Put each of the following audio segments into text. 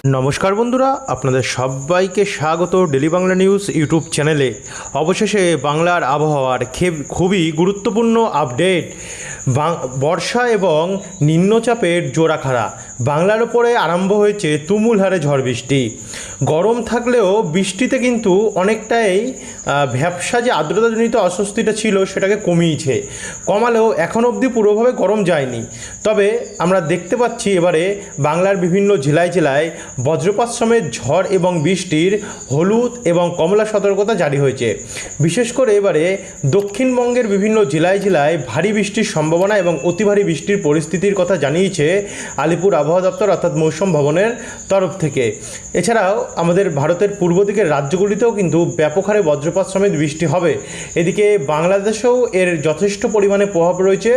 নমস্কার বন্ধুরা, আপনাদের সবাইকে স্বাগত ডেলি বাংলা নিউজ ইউটিউব চ্যানেলে। অবশেষে বাংলার আবহাওয়ার খুবই গুরুত্বপূর্ণ আপডেট। বর্ষা এবং নিম্নচাপের জোড়াখাড়া বাংলার ওপরে আরম্ভ হয়েছে তুমুল হারে ঝড় বৃষ্টি। গরম থাকলেও বৃষ্টিতে কিন্তু অনেকটাই ভ্যাপসা যে আর্দ্রতাজনিত অস্বস্তিটা ছিল সেটাকে কমিয়েছে। কমালেও এখন অবধি পুরোভাবে গরম যায়নি। তবে আমরা দেখতে পাচ্ছি এবারে বাংলার বিভিন্ন জেলায় জেলায় বজ্রপাত সমেত ঝড় এবং বৃষ্টির হলুদ এবং কমলা সতর্কতা জারি হয়েছে। বিশেষ করে এবারে দক্ষিণবঙ্গের বিভিন্ন জেলায় জেলায় ভারী বৃষ্টির সম্ভাবনা এবং অতি ভারী বৃষ্টির পরিস্থিতির কথা জানিয়েছে আলিপুর আবহাওয়া দপ্তর অর্থাৎ মৌসুম ভবনের তরফ থেকে। এছাড়াও আমাদের ভারতের পূর্ব দিকের রাজ্যগুলিতেও কিন্তু ব্যাপক হারে বজ্রপাত সমেত বৃষ্টি হবে। এদিকে বাংলাদেশেও এর যথেষ্ট পরিমাণে প্রভাব রয়েছে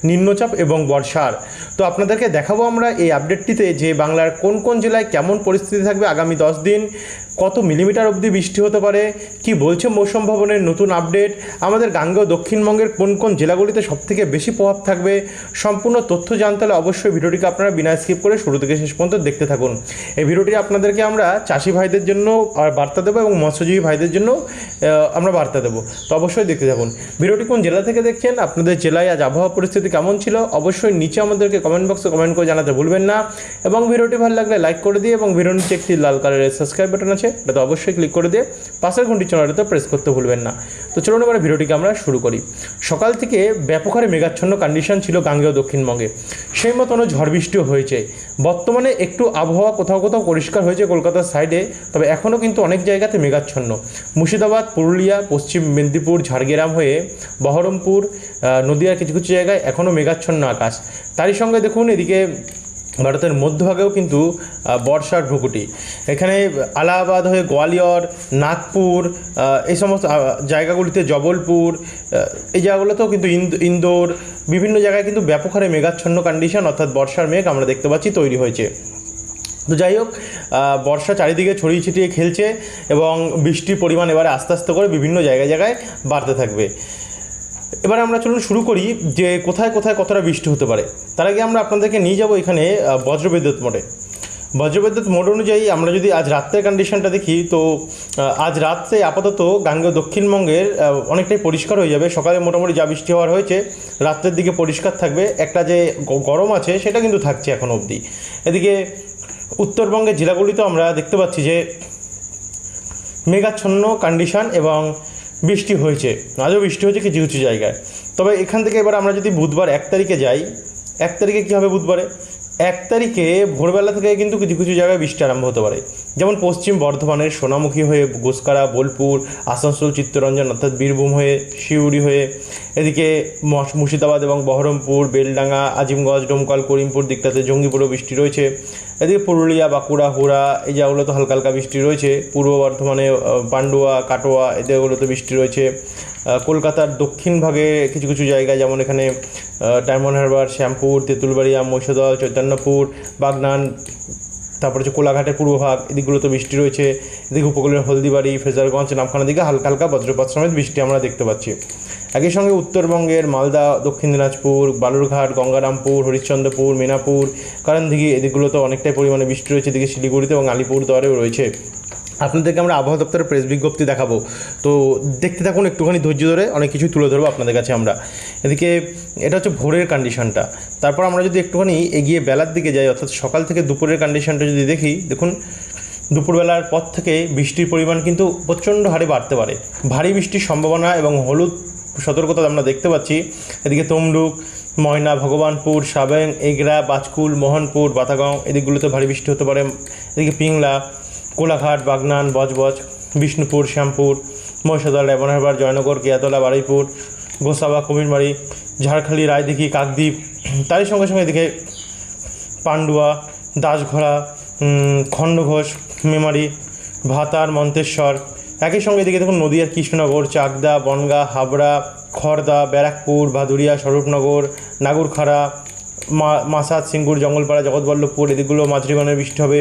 নিম্নচাপ এবং বর্ষার। তো আপনাদেরকে দেখাবো আমরা এই আপডেটটিতে যে বাংলার কোন কোন জেলায় কেমন পরিস্থিতি থাকবে, আগামী 10 দিন কত মিলিমিটার অবধি বৃষ্টি হতে পারে, কি বলছে মৌসুম ভবনের নতুন আপডেট, আমাদের গাঙ্গেয় দক্ষিণবঙ্গের কোন কোন জেলাগুলিতে সবথেকে বেশি প্রভাব থাকবে। সম্পূর্ণ তথ্য জানতে হলে অবশ্যই ভিডিওটিকে আপনারা বিনা স্কিপ করে শুরু থেকে শেষ পর্যন্ত দেখতে থাকুন। এই ভিডিওটি আপনাদেরকে আমরা চাষি ভাইদের জন্য বার্তা দেবো এবং মৎস্যজীবী ভাইদের জন্য আমরা বার্তা দেবো, তো অবশ্যই দেখতে থাকুন। ভিডিওটি কোন জেলা থেকে দেখছেন, আপনাদের জেলায় আজ আবহাওয়া পরিস্থিতি কেমন ছিল, অবশ্যই নিচে আমাদেরকে কমেন্ট বক্সে কমেন্ট করে জানাতে ভুলবেন না। এবং ভিডিওটি ভালো লাগলে লাইক করে দিয়ে এবং ভিডিওর নিচে একটি লাল কালারের সাবস্ক্রাইব বাটন আছে, এটা অবশ্যই ক্লিক করে দিয়ে পাশের ঘন্টি চ্যানেলটাতে প্রেস করতে ভুলবেন না। তো চলুন এবার ভিডিওটিকে আমরা শুরু করি। সকাল থেকে ব্যাপক হারে মেঘাচ্ছন্ন কন্ডিশন ছিল গাঙ্গেয় দক্ষিণবঙ্গে, সেই মতনও ঝড় বৃষ্টিও হয়েছে। বর্তমানে একটু আবহাওয়া কোথাও কোথাও পরিষ্কার হয়েছে কলকাতার সাইডে, তবে এখনও কিন্তু অনেক জায়গাতে মেঘাচ্ছন্ন। মুর্শিদাবাদ, পুরুলিয়া, পশ্চিম মেদিনীপুর, ঝাড়গ্রাম হয়ে বহরমপুর, নদিয়ার কিছু কিছু জায়গায় এখনও মেঘাচ্ছন্ন আকাশ। তারই সঙ্গে দেখুন এদিকে ভারতের মধ্যভাগেও কিন্তু বর্ষার ভ্রুকুটি। এখানে আলাহাবাদ হয়ে গোয়ালিয়র, নাগপুর, এই সমস্ত জায়গাগুলিতে জবলপুর, এই জায়গাগুলোতেও কিন্তু ইন্দোর, বিভিন্ন জায়গায় কিন্তু ব্যাপক হারে মেঘাচ্ছন্ন কন্ডিশন অর্থাৎ বর্ষার মেঘ আমরা দেখতে পাচ্ছি তৈরি হয়েছে। তো যাই হোক, বর্ষা চারিদিকে ছড়িয়ে ছিটিয়ে খেলছে এবং বৃষ্টির পরিমাণ এবারে আস্তে আস্তে করে বিভিন্ন জায়গায় জায়গায় বাড়তে থাকবে। এবার আমরা চলুন শুরু করি যে কোথায় কোথায় কতটা বৃষ্টি হতে পারে। তার আগে আমরা আপনাদেরকে নিয়ে যাব এখানে বজ্রবিদ্যুৎ মোডে। বজ্রবিদ্যুৎ মোড অনুযায়ী আমরা যদি আজ রাত্রের কন্ডিশনটা দেখি, তো আজ রাত্রে আপাতত গাঙ্গেয় দক্ষিণবঙ্গের অনেকটাই পরিষ্কার হয়ে যাবে। সকালে মোটামুটি যা বৃষ্টি হওয়ার হয়েছে রাত্রের দিকে পরিষ্কার থাকবে। একটা যে গরম আছে সেটা কিন্তু থাকছে এখন অবধি। এদিকে উত্তরবঙ্গের জেলাগুলিতেও আমরা দেখতে পাচ্ছি যে মেঘাচ্ছন্ন কন্ডিশন এবং বৃষ্টি হয়েছে, আজও বৃষ্টি হয়েছে কিছু কিছু জায়গায়। তবে এখান থেকে এবার আমরা যদি বুধবার 1 তারিখে যাই, 1 তারিখে কী হবে বুধবারে 1 তারিখে ভোরবেলা থেকে কিন্তু কিছু কিছু জায়গায় বৃষ্টি আরম্ভ হতে পারে। যেমন পশ্চিম বর্ধমানের সোনামুখী হয়ে গোসকারা, বোলপুর, আসানসোল, চিত্তরঞ্জন অর্থাৎ বীরভূম হয়ে সিউড়ি হয়ে, এদিকে মুর্শিদাবাদ এবং বহরমপুর, বেলডাঙ্গা, আজিমগঞ্জ, ডোমকল, করিমপুর দিকটাতে জঙ্গিপুরেও বৃষ্টি রয়েছে। এদিকে পুরুলিয়া, বাঁকুড়া, হুড়া এই জায়গাগুলোতে হালকা হালকা বৃষ্টি রয়েছে। পূর্ব বর্ধমানে পান্ডুয়া, কাটোয়া এই জায়গাগুলোতে বৃষ্টি রয়েছে। কলকাতার দক্ষিণ ভাগে কিছু কিছু জায়গায় যেমন এখানে ডায়মন্ড হারবার, শ্যামপুর, তেঁতুলবাড়িয়া, মহিষাদল, চৈতন্যপুর, বাগনান, তারপর হচ্ছে কোলাঘাটের পূর্বভাগ এদিকগুলোতে বৃষ্টি রয়েছে। এদিকে উপকূলের হলদিবাড়ি, ফ্রেজারগঞ্জ, নামখানার দিকে হালকা হালকা বজ্রপাত সমেত বৃষ্টি আমরা দেখতে পাচ্ছি। একই সঙ্গে উত্তরবঙ্গের মালদা, দক্ষিণ দিনাজপুর, বালুরঘাট, গঙ্গারামপুর, হরিশ্চন্দ্রপুর, মিনাপুর, কারণদিঘি এদিকগুলোতে অনেকটাই পরিমাণে বৃষ্টি রয়েছে। এদিকে শিলিগুড়িতে এবং আলিপুরদুয়ারেও রয়েছে। আপনাদেরকে আমরা আবহাওয়া দপ্তরের প্রেস বিজ্ঞপ্তি দেখাবো, তো দেখতে থাকুন একটুখানি ধৈর্য ধরে, অনেক কিছু তুলে ধরবো আপনাদের কাছে আমরা। এদিকে এটা হচ্ছে ভোরের কন্ডিশনটা। তারপর আমরা যদি একটুখানি এগিয়ে বেলার দিকে যাই অর্থাৎ সকাল থেকে দুপুরের কন্ডিশনটা যদি দেখি, দেখুন দুপুরবেলার পর থেকে বৃষ্টির পরিমাণ কিন্তু প্রচণ্ড হারে বাড়তে পারে। ভারী বৃষ্টির সম্ভাবনা এবং হলুদ সতর্কতা আমরা দেখতে পাচ্ছি। এদিকে তমলুক, ময়না, ভগবানপুর, সাবেং, এগরা, বাজকুল, মোহনপুর, বাতাগাঁও এদিকগুলোতে ভারী বৃষ্টি হতে পারে। এদিকে পিংলা, কোলাঘাট, বাগনান, বজবজ, বিষ্ণুপুর, শ্যামপুর, মহিষাদল, ডায়মন্ড হারবার, জয়নগর, কেয়াতলা, বারুইপুর, গোসাবা, কুমিরমারি, ঝাড়খালি, রায়দিঘি, কাকদ্বীপ, তারই সঙ্গে সঙ্গে এদিকে পান্ডুয়া, দাসঘরা, খণ্ডঘোষ, মেমারি, ভাতার, মন্তেশ্বর। একই সঙ্গে এদিকে দেখুন নদীয়ার কৃষ্ণনগর, চাকদা, বনগাঁ, হাবড়া, খড়দা, ব্যারাকপুর, ভাদুরিয়া, স্বরূপনগর, নাগরখাড়া, মাসাদ, সিঙ্গুর, জঙ্গলপাড়া, জগৎবল্লভপুর এদিকগুলো মাঝারি মানের বৃষ্টি হবে।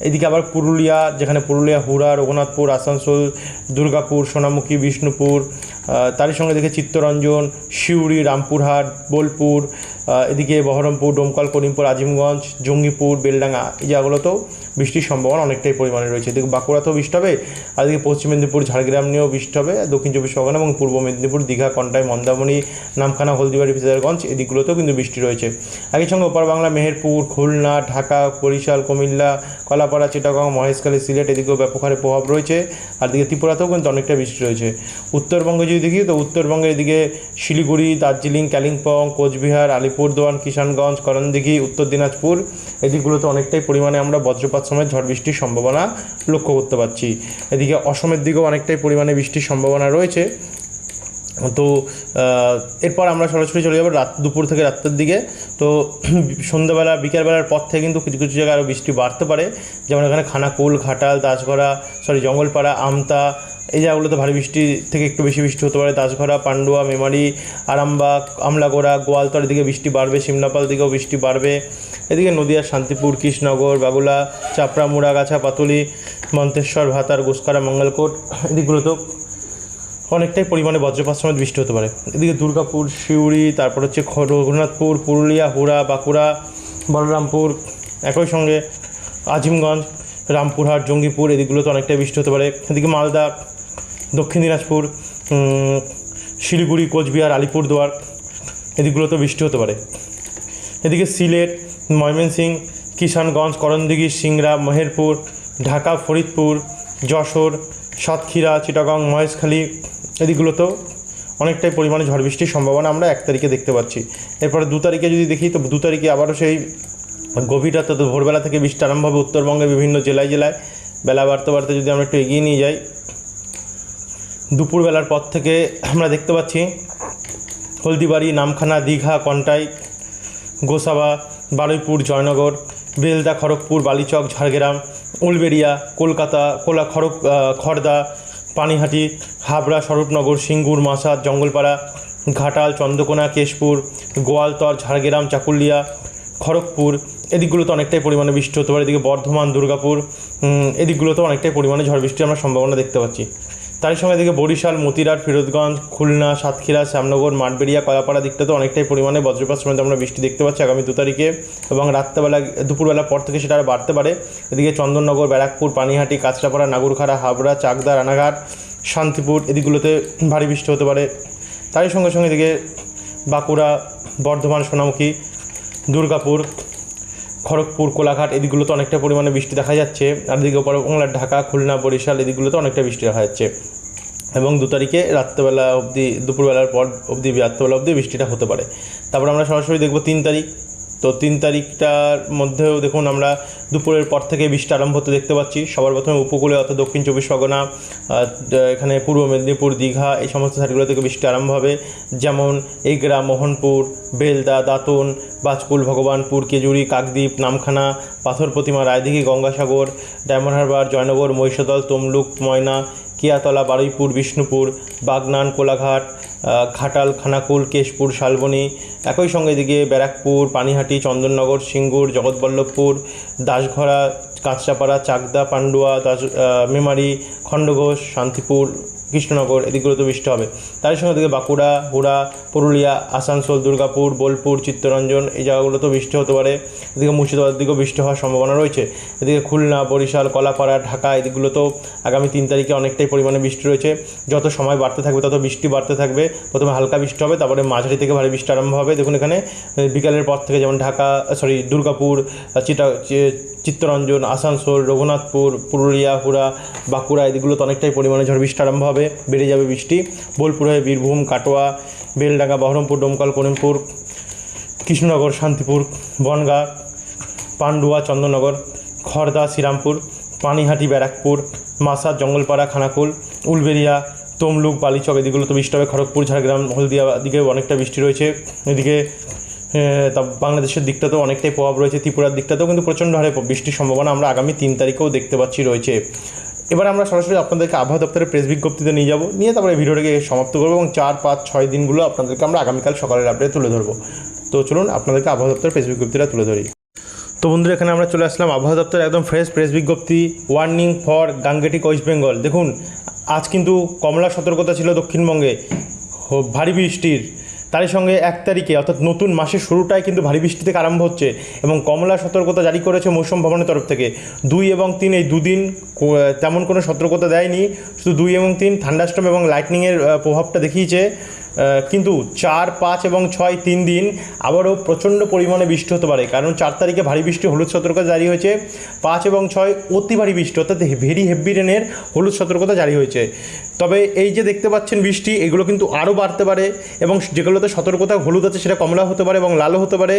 এদিকে আবার পুরুলিয়া, যেখানে পুরুলিয়া, হুড়া, রঘুনাথপুর, আসানসোল, দুর্গাপুর, সোনামুখী, বিষ্ণুপুর, তারই সঙ্গে দেখে চিত্তরঞ্জন, সিউড়ি, রামপুরহাট, বোলপুর, এদিকে বহরমপুর, ডোমকল, করিমপুর, আজিমগঞ্জ, জঙ্গিপুর, বেলডাঙ্গা এই জায়গাগুলোতেও বৃষ্টির সম্ভাবনা অনেকটাই পরিমাণে রয়েছে। এদিকে বাঁকুড়াতেও বৃষ্টি হবে, আর এদিকে পশ্চিম মেদিনীপুর, ঝাড়গ্রাম নিয়েও বৃষ্টি হবে, দক্ষিণ চব্বিশ পরগনা এবং পূর্ব মেদিনীপুর, দীঘা, কন্টাই, মন্দারমণি, নামখানা, হলদিবাড়ি, ফিজারগঞ্জ এদিকগুলোতেও কিন্তু বৃষ্টি রয়েছে। একই সঙ্গে ওপার বাংলা মেহেরপুর, খুলনা, ঢাকা, বরিশাল, কুমিল্লা, কলাপাড়া, চিটাগং, মহেশখালী, সিলেট এদিকেও ব্যাপক হারে প্রভাব রয়েছে। আর এদিকে ত্রিপুরাতেও কিন্তু অনেকটা বৃষ্টি রয়েছে। উত্তরবঙ্গে যদি দেখি তো উত্তরবঙ্গের এদিকে শিলিগুড়ি, দার্জিলিং, কালিম্পং, কোচবিহার, আলিপুরদুয়ার, কিষানগঞ্জ, করণদিঘি, উত্তর দিনাজপুর এদিকগুলোতে অনেকটাই পরিমাণে আমরা বজ্রপাত সময় ঝড় বৃষ্টির সম্ভাবনা লক্ষ্য করতে পারছি। এদিকে অসমের দিকেও অনেকটাই পরিমাণে বৃষ্টির সম্ভাবনা রয়েছে। তো এরপর আমরা সরাসরি চলে যাবো দুপুর থেকে রাতের দিকে। তো সন্ধ্যাবেলা বিকেলবেলার পর থেকে কিন্তু কিছু কিছু জায়গায় আরও বৃষ্টি বাড়তে পারে, যেমন এখানে খানাকুল, ঘাটাল, জঙ্গলপাড়া, আমতা এই জায়গাগুলোতে ভারী বৃষ্টি থেকে একটু বেশি বৃষ্টি হতে পারে। দাসঘরা, পান্ডুয়া, মেমারি, আরামবাগ, আমলাগোড়া, গোয়ালতর এদিকে বৃষ্টি বাড়বে। সিমলাপাল দিকেও বৃষ্টি বাড়বে। এদিকে নদিয়ার শান্তিপুর, কৃষ্ণনগর, বাগুলা, চাপড়া, মুড়াগাছা, পাতুলি, মন্তেশ্বর, ভাতার, গুসকারা, মঙ্গলকোট এদিকগুলোতেও অনেকটাই পরিমাণে বজ্রপাত সমেত বৃষ্টি হতে পারে। এদিকে দুর্গাপুর, সিউড়ি, তারপর হচ্ছে রঘুনাথপুর, পুরুলিয়া, হুড়া, বাঁকুড়া, বলরামপুর, একই সঙ্গে আজিমগঞ্জ, রামপুরহাট, জঙ্গিপুর এদিকগুলোতে অনেকটাই বৃষ্টি হতে পারে। এদিকে মালদা, দক্ষিণ দিনাজপুর, শিলিগুড়ি, কোচবিহার, আলিপুরদুয়ার এদিকগুলোতেও বৃষ্টি হতে পারে। এদিকে সিলেট, ময়মনসিংহ, কিষানগঞ্জ, করণদিঘি, সিংড়া, মেহেরপুর, ঢাকা, ফরিদপুর, যশোর, সাতক্ষীরা, চিটাগং, মহেশখালী এদিকগুলোতেও অনেকটাই পরিমাণে ঝড় বৃষ্টির সম্ভাবনা আমরা 1 তারিখে দেখতে পাচ্ছি। এরপরে 2 তারিখে যদি দেখি তো 2 তারিখে আবারও সেই গভীর রাতে তো ভোরবেলা থেকে বৃষ্টি আরম্ভ হবে উত্তরবঙ্গের বিভিন্ন জেলায় জেলায়। বেলা বাড়তে বাড়তে যদি আমরা একটু এগিয়ে নিয়ে যাই, দুপুরবেলার পর থেকে আমরা দেখতে পাচ্ছি হলদিবাড়ি, নামখানা, দীঘা, কন্টাই, গোসাবা, বারুইপুর, জয়নগর, বেলদা, খড়গপুর, বালিচক, ঝাড়গ্রাম, উলবেড়িয়া, কলকাতা, খড়দা, পানিহাটি, হাবড়া, স্বরূপনগর, সিঙ্গুর, মাসাদ, জঙ্গলপাড়া, ঘাটাল, চন্দ্রকোনা, কেশপুর, গোয়ালতর, ঝাড়গ্রাম, চাকুলিয়া, খড়গপুর এদিকগুলোতে অনেকটাই পরিমাণে বৃষ্টি হতে পারে। এদিকে বর্ধমান, দুর্গাপুর এদিকগুলোতেও অনেকটাই পরিমাণে ঝড় বৃষ্টির আমরা সম্ভাবনা দেখতে পাচ্ছি। তারই সঙ্গে এদিকে বরিশাল, মতিরাট, ফিরোজগঞ্জ, খুলনা, সাতক্ষীরা, শ্যামনগর, মাঠবেড়িয়া, কলাপাড়া দিকটাতেও অনেকটাই পরিমাণে বজ্রপাত সমেত আমরা বৃষ্টি দেখতে পাচ্ছি আগামী 2 তারিখে। এবং দুপুরবেলা পর থেকে সেটা আর বাড়তে পারে। এদিকে চন্দননগর, ব্যারাকপুর, পানিহাটি, কাঁচরাপাড়া, নাগরখাড়া, হাবড়া, চাকদা, রানাঘাট, শান্তিপুর এদিকগুলোতে ভারী বৃষ্টি হতে পারে। তারই সঙ্গে সঙ্গে এদিকে বাঁকুড়া, বর্ধমান, সোনামুখী, দুর্গাপুর, খড়গপুর, কোলাঘাট এদিকগুলোতে অনেকটা পরিমাণে বৃষ্টি দেখা যাচ্ছে। আর এদিকে ওপর বাংলার ঢাকা, খুলনা, বরিশাল এদিকগুলোতে অনেকটা বৃষ্টি দেখা যাচ্ছে। এবং 2 তারিখে রাত্রেবেলা অবধি, দুপুরবেলার পর অবধি, রাত্রেবেলা অবধি বৃষ্টিটা হতে পারে। তারপর আমরা সরাসরি দেখব 3 তারিখ। তো 3 তারিখটার মধ্যেও দেখুন আমরা দুপুরের পর থেকে বৃষ্টি আরম্ভ হতে দেখতে পাচ্ছি। সবার প্রথমে উপকূলে অর্থাৎ দক্ষিণ চব্বিশ পরগনা, এখানে পূর্ব মেদিনীপুর, দীঘা এই সমস্ত সাইডগুলো থেকে বৃষ্টি আরম্ভ হবে। যেমন এগরা, মোহনপুর, বেলদা, দাঁতন, বাজকুল, ভগবানপুর, কেজুরি, কাকদ্বীপ, নামখানা, পাথর প্রতিমা, রায়দিঘি, গঙ্গাসাগর, ডায়মন্ড হারবার, জয়নগর, মহিষাদল, তমলুক, ময়না, কিয়াতলা, বারুইপুর, বিষ্ণুপুর, বাগনান, কোলাঘাট, ঘাটাল, খানাকুল, কেশপুর, শালবনী, একই সঙ্গে এদিকে ব্যারাকপুর, পানিহাটি, চন্দননগর, সিঙ্গুর, জগৎবল্লভপুর, দাসঘরা, কাঁচরাপাড়া, চাকদা, পান্ডুয়া, মেমারি, খণ্ডঘোষ, শান্তিপুর, কৃষ্ণনগর এদিকগুলোতে বৃষ্টি হবে। তার সঙ্গে এদিকে বাঁকুড়া, হুড়া, পুরুলিয়া, আসানসোল, দুর্গাপুর, বোলপুর, চিত্তরঞ্জন এই জায়গাগুলোতেও বৃষ্টি হতে পারে। এদিকে মুর্শিদাবাদের দিকেও বৃষ্টি হওয়ার সম্ভাবনা রয়েছে। এদিকে খুলনা, বরিশাল, কলাপাড়া, ঢাকা এদিকগুলোতেও আগামী 3 তারিখে অনেকটাই পরিমাণে বৃষ্টি রয়েছে। যত সময় বাড়তে থাকবে তত বৃষ্টি বাড়তে থাকবে। প্রথমে হালকা বৃষ্টি হবে, তারপরে মাঝারি থেকে ভারী বৃষ্টি আরম্ভ হবে। দেখুন এখানে বিকালের পর থেকে যেমন দুর্গাপুর, চিত্তরঞ্জন, আসানসোল, রঘুনাথপুর, পুরুলিয়া, হুড়া, বাঁকুড়া এদিকগুলোতে অনেকটাই পরিমাণে ঝড় বৃষ্টি আরম্ভ হবে, বেড়ে যাবে বৃষ্টি। বোলপুর হয়ে বীরভূম, কাটোয়া, বেলডাঙ্গা, বহরমপুর, ডোমকল, করিমপুর, কৃষ্ণনগর, শান্তিপুর, বনগাঁ, পান্ডুয়া, চন্দননগর, খড়দা, শ্রীরামপুর, পানিহাটি, ব্যারাকপুর, মাসাদ, জঙ্গলপাড়া, খানাকুল, উলবেড়িয়া, তমলুক, বালিচক এদিকগুলোতে বৃষ্টি হবে। খড়গপুর, ঝাড়গ্রাম, হলদিয়া দিকেও অনেকটা বৃষ্টি রয়েছে। এদিকে বাংলাদেশের দিকটাতেও অনেকটাই প্রভাব রয়েছে। ত্রিপুরার দিকটাতেও কিন্তু প্রচণ্ড হারে বৃষ্টির সম্ভাবনা আমরা আগামী 3 তারিখেও দেখতে পাচ্ছি রয়েছে। এবার আমরা সরাসরি আপনাদেরকে আবহাওয়া দপ্তরের প্রেস বিজ্ঞপ্তিতে নিয়ে যাব, নিয়ে তারপরে ভিডিওটাকে সমাপ্ত করবো এবং 4, 5, 6 দিনগুলো আপনাদেরকে আমরা আগামীকাল সকালের আপডেট তুলে ধরবো। তো চলুন আপনাদেরকে আবহাওয়া দপ্তরের প্রেস বিজ্ঞপ্তিটা তুলে ধরি। তো বন্ধুরা এখানে আমরা চলে আসলাম আবহাওয়া দপ্তরের একদম ফ্রেশ প্রেস বিজ্ঞপ্তি। Warning for Gangetic West Bengal. দেখুন আজ কিন্তু কমলা সতর্কতা ছিল দক্ষিণবঙ্গে ভারী বৃষ্টির। তারই সঙ্গে 1 তারিখে অর্থাৎ নতুন মাসের শুরুটাই কিন্তু ভারী বৃষ্টি থেকে আরম্ভ হচ্ছে এবং কমলা সতর্কতা জারি করেছে মৌসুম ভবনের তরফ থেকে। 2 এবং 3 এই দুদিন তেমন কোনো সতর্কতা দেয়নি, শুধু 2 এবং 3 থান্ডারস্টর্ম এবং লাইটনিংয়ের প্রভাবটা দেখিয়েছে। কিন্তু 4, 5 এবং 6 3 দিন আবারও প্রচণ্ড পরিমাণে বৃষ্টি হতে পারে, কারণ 4 তারিখে ভারী বৃষ্টি হলুদ সতর্কতা জারি হয়েছে, 5 এবং 6 অতি ভারী বৃষ্টি অর্থাৎ ভেরি হেভি রেনের হলুদ সতর্কতা জারি হয়েছে। তবে এই যে দেখতে পাচ্ছেন বৃষ্টি, এগুলো কিন্তু আরও বাড়তে পারে এবং যেগুলোতে সতর্কতা হলুদ আছে সেটা কমলা হতে পারে এবং লালও হতে পারে,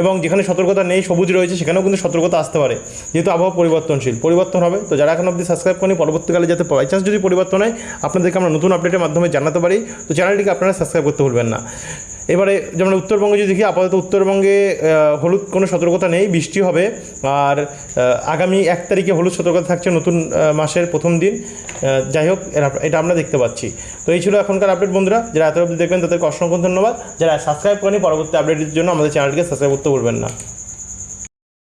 এবং যেখানে সতর্কতা নেই সবুজ রয়েছে সেখানেও কিন্তু সতর্কতা আসতে পারে, যেহেতু আবহাওয়া পরিবর্তন হবে। তো যারা এখন অবধি সাবস্ক্রাইব করেনি, পরবর্তীকালে যাতে বাই চান্স যদি পরিবর্তন হয় আপনাদেরকে আমরা নতুন আপডেটের মাধ্যমে জানাতে পারি, তো চ্যানেলটিকে আপনারা সাবস্ক্রাইব করতে ভুলবেন না। এবারে যেমন উত্তরবঙ্গে যদি দেখি, আপাতত উত্তরবঙ্গে হলুদ কোনো সতর্কতা নেই, বৃষ্টি হবে। আর আগামী 1 তারিখে হলুদ সতর্কতা থাকছে নতুন মাসের প্রথম দিন। যাই হোক, এটা আমরা দেখতে পাচ্ছি। তো এই ছিল এখনকার আপডেট বন্ধুরা। যারা এত অবধি দেখবেন তাদেরকে অসংখ্য ধন্যবাদ। যারা সাবস্ক্রাইব করেনি, পরবর্তী আপডেটের জন্য আমাদের চ্যানেলটিকে সাবস্ক্রাইব করতে ভুলবেন না।